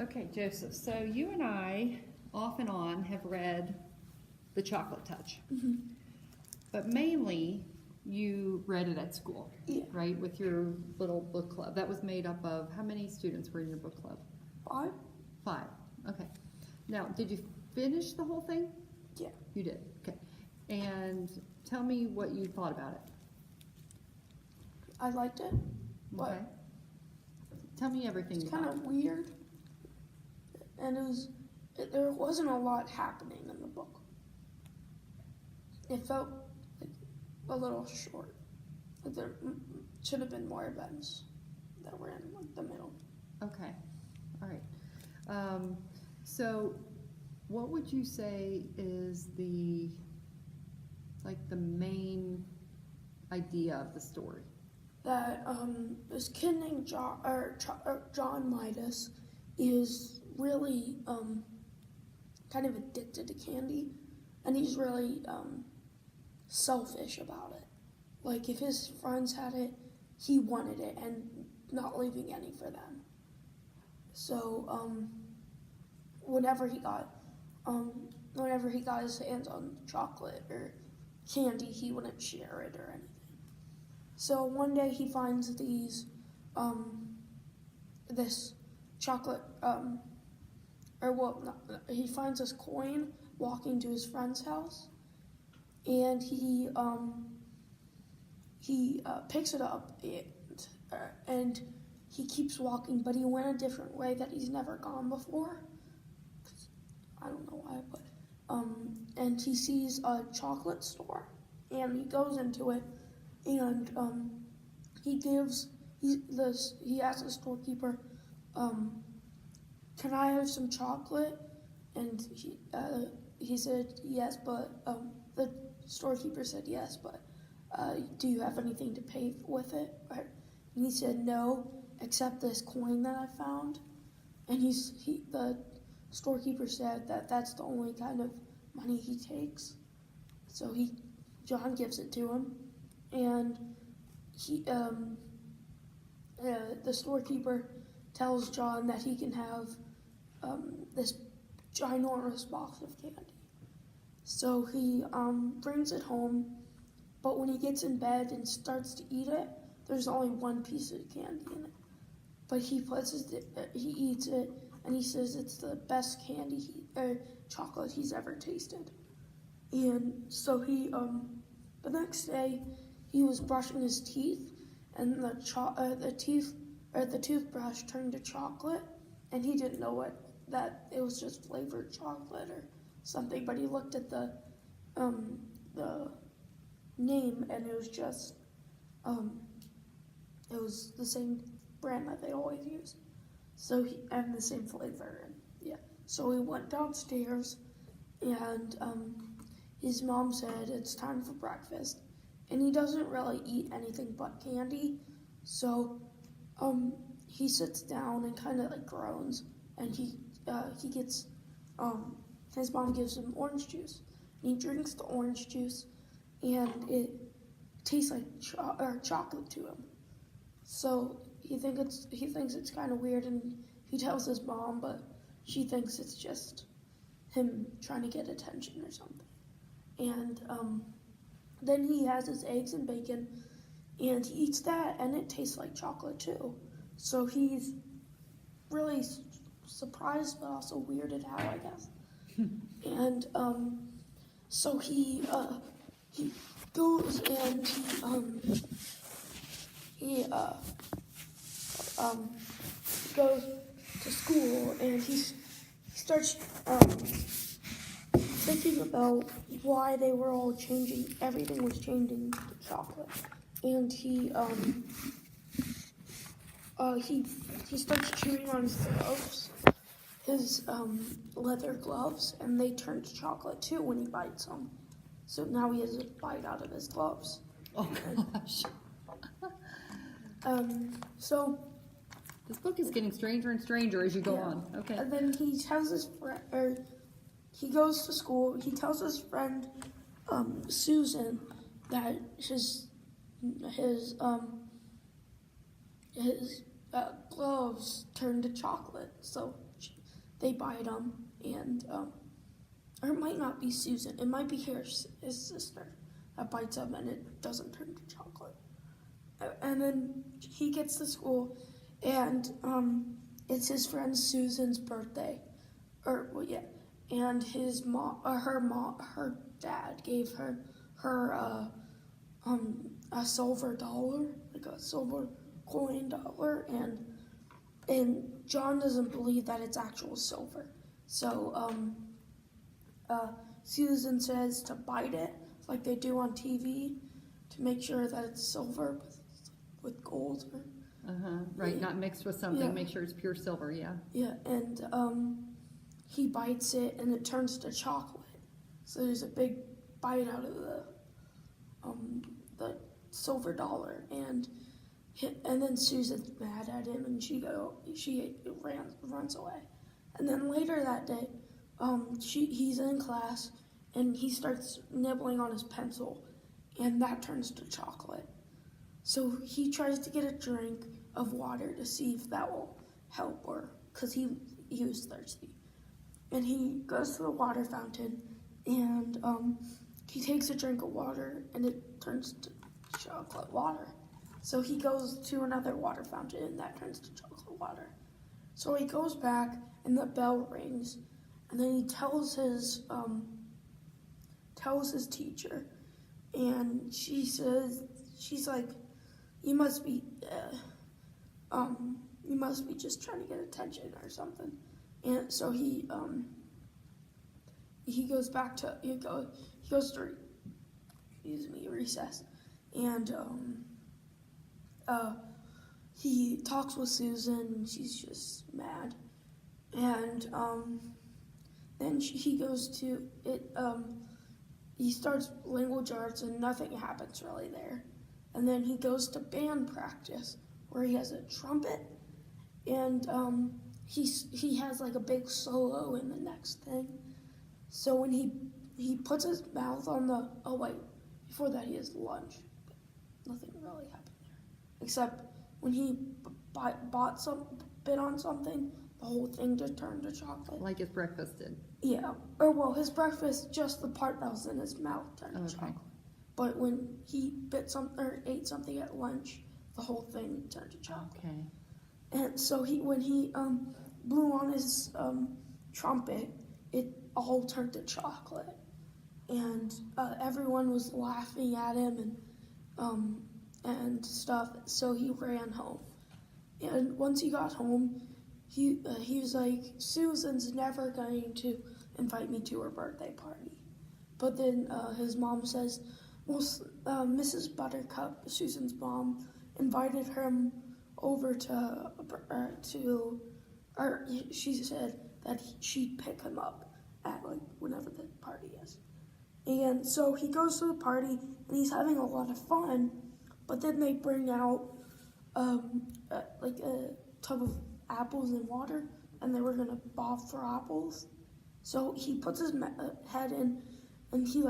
Okay, Joseph, so you and I, off and on, have read The Chocolate Touch. Mm-hmm. But mainly, you read it at school, Yeah. right, with your little book club. That was made up of, how many students were in your book club? 5? 5, okay. Now, did you finish the whole thing? Yeah. You did, okay. And tell me what you thought about it. I liked it, but Okay. Tell me everything it's about kind of weird. And there wasn't a lot happening in the book. It felt like a little short. Like there should have been more events that were in like the middle. Okay, all right. So what would you say is the main idea of the story? That this kid named John Midas is really kind of addicted to candy, and he's really selfish about it. Like if his friends had it, he wanted it and not leaving any for them. So whenever he got his hands on chocolate or candy, he wouldn't share it or anything. So one day he finds this chocolate, he finds this coin walking to his friend's house, and he picks it up and he keeps walking, but he went a different way that he's never gone before. I don't know why, but and he sees a chocolate store, and he goes into it, and he asks the storekeeper, "Can I have some chocolate?" And he said yes, but the storekeeper said yes, but do you have anything to pay with it? And he said no, except this coin that I found. And the storekeeper said that that's the only kind of money he takes. So John gives it to him, and the storekeeper tells John that he can have this ginormous box of candy. So he brings it home, but when he gets in bed and starts to eat it, there's only one piece of candy in it. But he eats it, and he says it's the best chocolate he's ever tasted. And so the next day, he was brushing his teeth, and the toothbrush turned to chocolate, and he didn't know that it was just flavored chocolate or something. But he looked at the name, and it was just it was the same brand that they always use. So and the same flavor, and yeah. So he went downstairs, and his mom said it's time for breakfast, and he doesn't really eat anything but candy. So he sits down and kind of like groans, and he gets his mom gives him orange juice, and he drinks the orange juice, and it tastes like chocolate to him. So he thinks it's kind of weird, and he tells his mom, but she thinks it's just him trying to get attention or something. And then he has his eggs and bacon, and he eats that, and it tastes like chocolate too. So he's really surprised, but also weirded out, I guess. And so he goes and he goes to school, and he starts thinking about why they were all changing. Everything was changing to chocolate, and he starts chewing on his gloves, his leather gloves, and they turn to chocolate too when he bites them. So now he has a bite out of his gloves. Oh gosh. So This book is getting stranger and stranger as you go on. Okay. And then he tells his friend, he goes to school. He tells his friend Susan that his gloves turn to chocolate. So they bite them, and or it might not be Susan. It might be his sister that bites him, and it doesn't turn to chocolate. And then he gets to school, and it's his friend Susan's birthday, and his her dad gave her a silver dollar, like a silver coin dollar, and John doesn't believe that it's actual silver. So Susan says to bite it like they do on TV to make sure that it's silver with gold. Right, not mixed with something. Yeah. Make sure it's pure silver. Yeah. Yeah, and he bites it and it turns to chocolate. So there's a big bite out of the silver dollar, and then Susan's mad at him, and she runs away. And then later that day, he's in class, and he starts nibbling on his pencil, and that turns to chocolate. So he tries to get a drink of water to see if that will help, or because he was thirsty. And he goes to the water fountain, and he takes a drink of water, and it turns to chocolate water. So he goes to another water fountain, and that turns to chocolate water. So he goes back, and the bell rings, and then he tells his teacher, and she's like, you must be just trying to get attention or something. And so he goes to recess, and he talks with Susan, and she's just mad. And then he goes to it. He starts language arts, and nothing happens really there. And then he goes to band practice, where he has a trumpet, and he has like a big solo in the next thing. So when he puts his mouth on before that he has lunch. Nothing really happened there, except when he bit on something, the whole thing just turned to chocolate. Like his breakfast did. Yeah, or his breakfast, just the part that was in his mouth turned to chocolate. But when he bit something or ate something at lunch, the whole thing turned to chocolate. Okay. And so when he blew on his trumpet, it all turned to chocolate, and everyone was laughing at him and stuff. So he ran home, and once he got home, he was like, Susan's never going to invite me to her birthday party. But then his mom says, well, Mrs. Buttercup, Susan's mom, invited him over she said that she'd pick him up at whenever the party is. And so he goes to the party, and he's having a lot of fun, but then they bring out a tub of apples and water, and they were gonna bob for apples. So he puts his head in, and he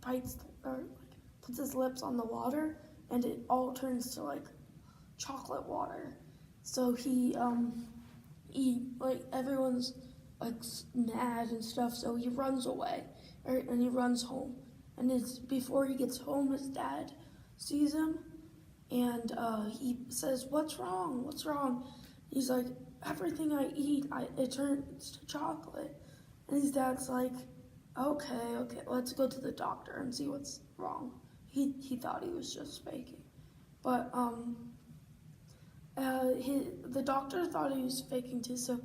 bites or puts his lips on the water, and it all turns to chocolate water. So he everyone's mad and stuff. So he runs away, and he runs home. And before he gets home, his dad sees him, and he says, "What's wrong? What's wrong?" He's like, "Everything I eat, it turns to chocolate." And his dad's like, Okay, let's go to the doctor and see what's wrong. He thought he was just faking, but the doctor thought he was faking too. So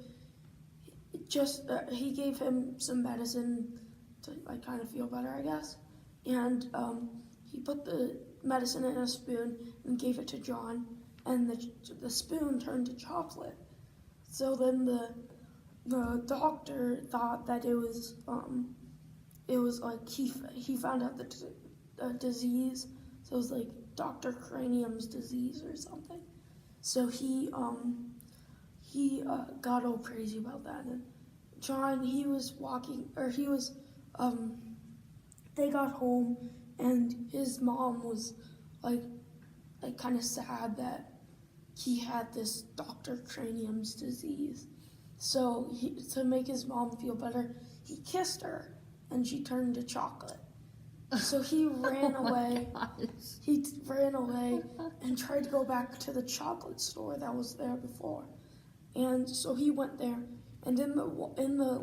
he gave him some medicine to kind of feel better, I guess. And he put the medicine in a spoon and gave it to John, and the spoon turned to chocolate. So then the doctor thought that it was he found out the disease. So it was like Dr. Cranium's disease or something. So he got all crazy about that. And John, they got home, and his mom was like kind of sad that he had this Dr. Cranium's disease. So to make his mom feel better, he kissed her, and she turned to chocolate. So he ran away. He ran away and tried to go back to the chocolate store that was there before. And so he went there, and in the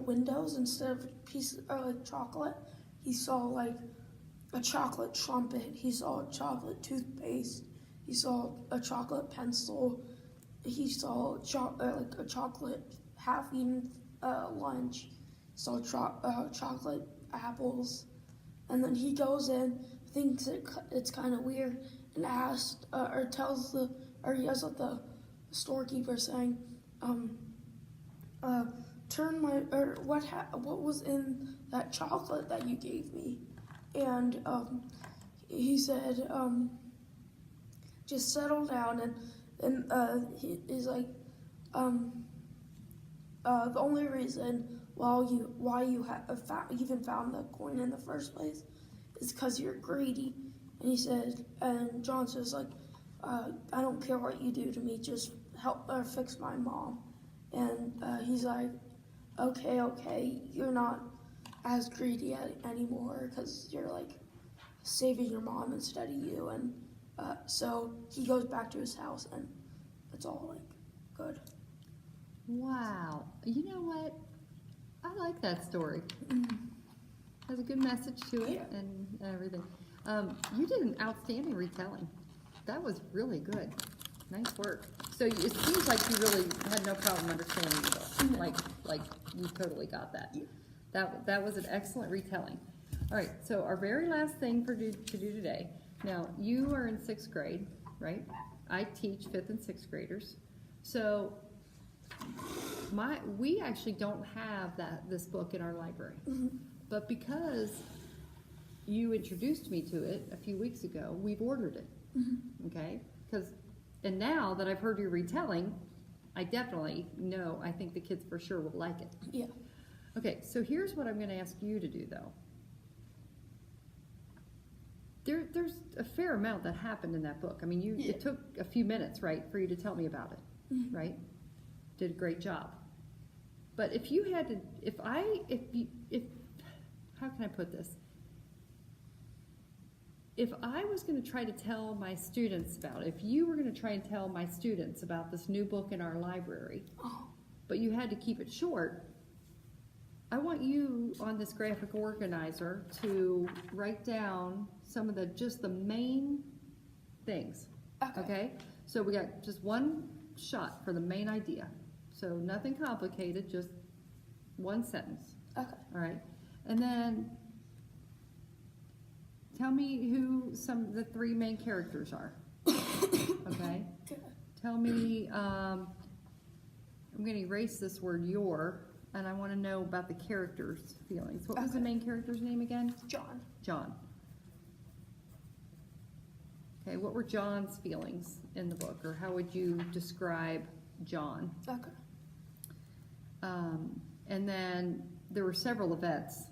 windows, instead of a piece of like chocolate, he saw like a chocolate trumpet. He saw a chocolate toothpaste. He saw a chocolate pencil. He saw like a chocolate half-eaten lunch. He saw chocolate apples. And then he goes in, thinks it's kind of weird, and asks, he yells at the storekeeper saying, what was in that chocolate that you gave me? And he said, just settle down, and he's like, the only reason why you even found the coin in the first place is because you're greedy. And he said, and John says like, I don't care what you do to me, just help or fix my mom. And he's like, okay, you're not as greedy anymore because you're like saving your mom instead of you. And so he goes back to his house, and it's all like good. Wow. You know what? I like that story. Has a good message to it and everything. You did an outstanding retelling. That was really good. Nice work. So it seems like you really had no problem understanding the book. Like you totally got that. Yeah. That was an excellent retelling. All right. So our very last thing to do today. Now you are in 6th grade, right? I teach 5th and 6th graders. So we actually don't have this book in our library, but because you introduced me to it a few weeks ago, we've ordered it. Okay, and now that I've heard your retelling, I definitely know. I think the kids for sure will like it. Yeah. Okay, so here's what I'm going to ask you to do, though. There's a fair amount that happened in that book. I mean, it took a few minutes, right, for you to tell me about it, right? Did a great job. But if you had to, how can I put this? If I was going to try to tell my students about it, if you were going to try and tell my students about this new book in our library, but you had to keep it short, I want you on this graphic organizer to write down some of the main things. Okay? So we got just one shot for the main idea. So nothing complicated, just one sentence. Okay. All right. And then tell me who some of the 3 main characters are. Okay? Tell me, I'm going to erase this word your, and I want to know about the characters' feelings. What was the main character's name again? John. Okay, what were John's feelings in the book, or how would you describe John? Okay. And then there were several events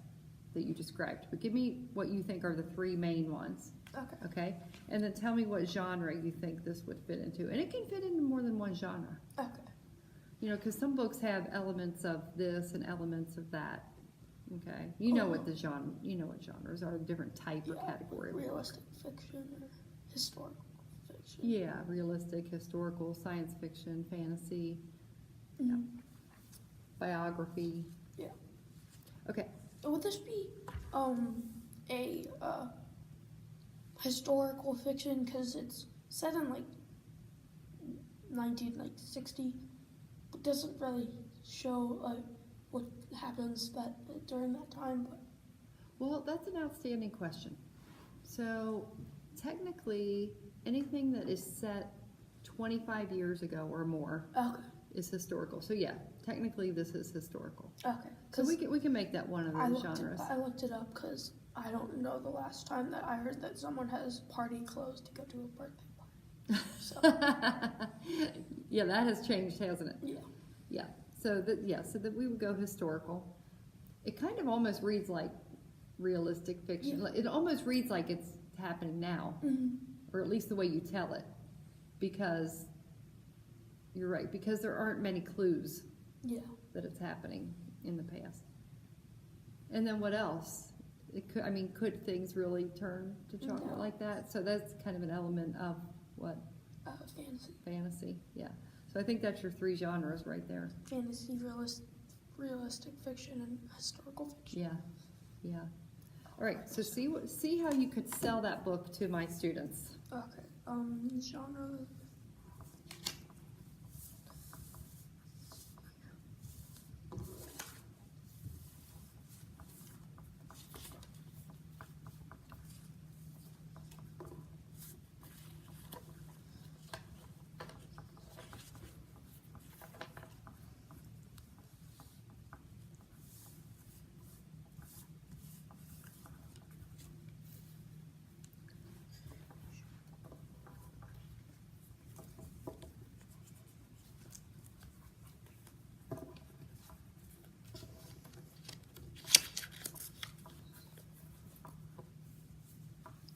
that you described, but give me what you think are the 3 main ones. Okay. And then tell me what genre you think this would fit into, and it can fit into more than one genre. Okay. You know, because some books have elements of this and elements of that. Okay. You know what genres are, different type or category. Realistic fiction or historical fiction. Yeah, realistic, historical, science fiction, fantasy, biography. Yeah. Okay. Would this be a historical fiction because it's set in like 1960, but doesn't really show what happens during that time? But Well, that's an outstanding question. So technically, anything that is set 25 years ago or more is historical. So yeah, technically this is historical. Okay. So we can make that one of those genres. I looked it up because I don't know the last time that I heard that someone has party clothes to go to a birthday party. So. Yeah, that has changed, hasn't it? Yeah. Yeah. So that we would go historical. It kind of almost reads like realistic fiction. Yeah. It almost reads like it's happening now, or at least the way you tell it, because you're right, because there aren't many clues Yeah. that it's happening in the past. And then what else? Could things really turn to chocolate No. like that? So that's kind of an element of what? Fantasy. Fantasy, yeah. So I think that's your 3 genres right there. Fantasy, realistic fiction, and historical fiction. Yeah, yeah. All right, so see how you could sell that book to my students. Okay. Genre.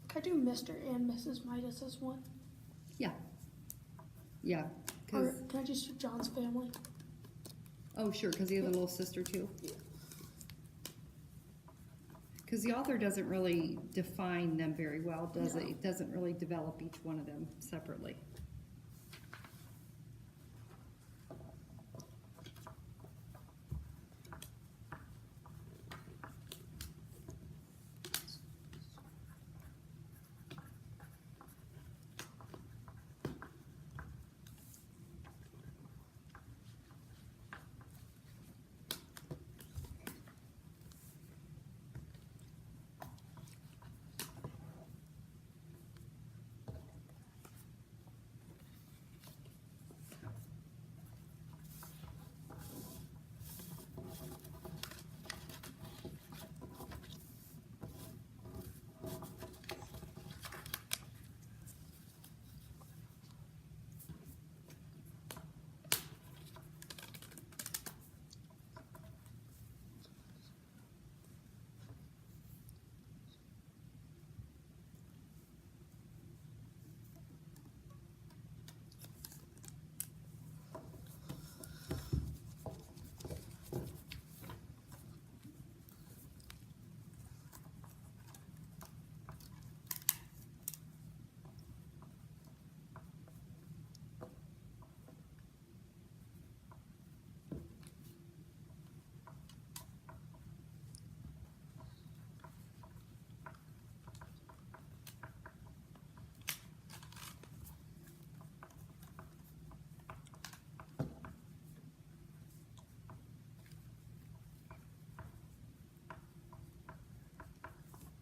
Can I do Mr. and Mrs. Midas as one? Yeah. Yeah. Or 'Cause- can I just do John's family? oh, sure, because he has a little sister too. Yeah. Because the author doesn't really define them very well, does No. it? It doesn't really develop each one of them separately.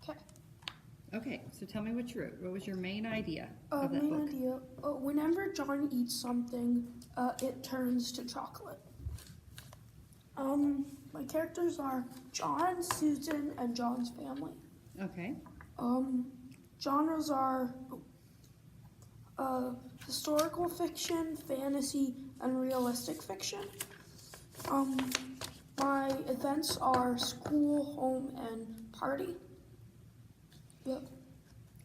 Okay. Okay, so tell me what you wrote. What was your main idea of that Main book? idea. Whenever John eats something, it turns to chocolate. My characters are John, Susan, and John's family. Okay. Genres are historical fiction, fantasy, and realistic fiction. My events are school, home, and party. Yep.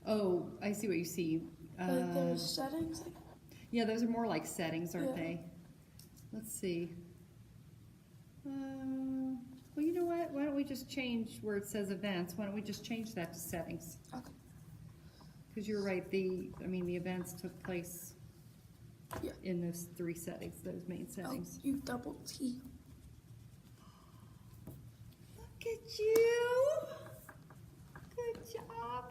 Oh, I see what you see. Like there's settings. Yeah, those are more like settings, aren't Yeah. they? Let's see. Well, you know what? Why don't we just change where it says events? Why don't we just change that to settings? Okay. Because you're right. The events took place Yeah. in those 3 settings, those main Oh, settings. you double T. Look at you! Good job.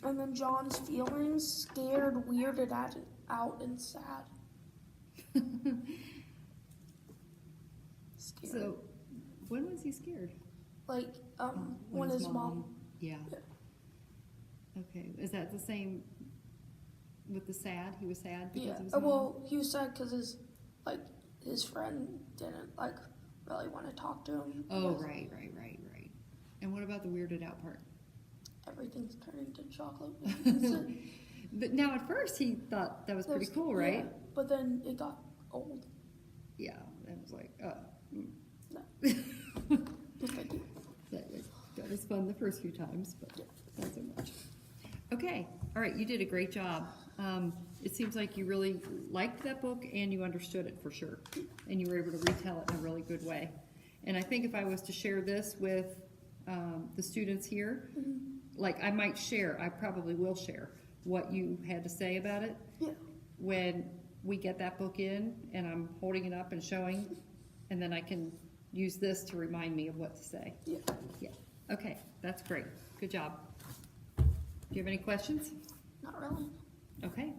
And then John's feelings: scared, weirded out, and sad. Scared. So, when was he scared? Like, when his mom. Yeah. Yeah. Okay. Is that the same with the sad? He was sad because Yeah. of his mom? Well, he was sad because his friend didn't really want to talk to him. Oh, because right. And what about the weirded out part? Everything's turning to chocolate. But now at first he thought that was pretty cool, right? Yeah, but then it got old. Yeah. And it was like, No. that was fun the first few times, but not so much. Okay. All right, you did a great job. It seems like you really liked that book and you understood it for sure. And you were able to retell it in a really good way. And I think if I was to share this with the students here, like I probably will share what you had to say about it. Yeah. When we get that book in and I'm holding it up and showing, and then I can use this to remind me of what to say. Yeah. Yeah. Okay, that's great. Good job. Do you have any questions? Not really. Okay.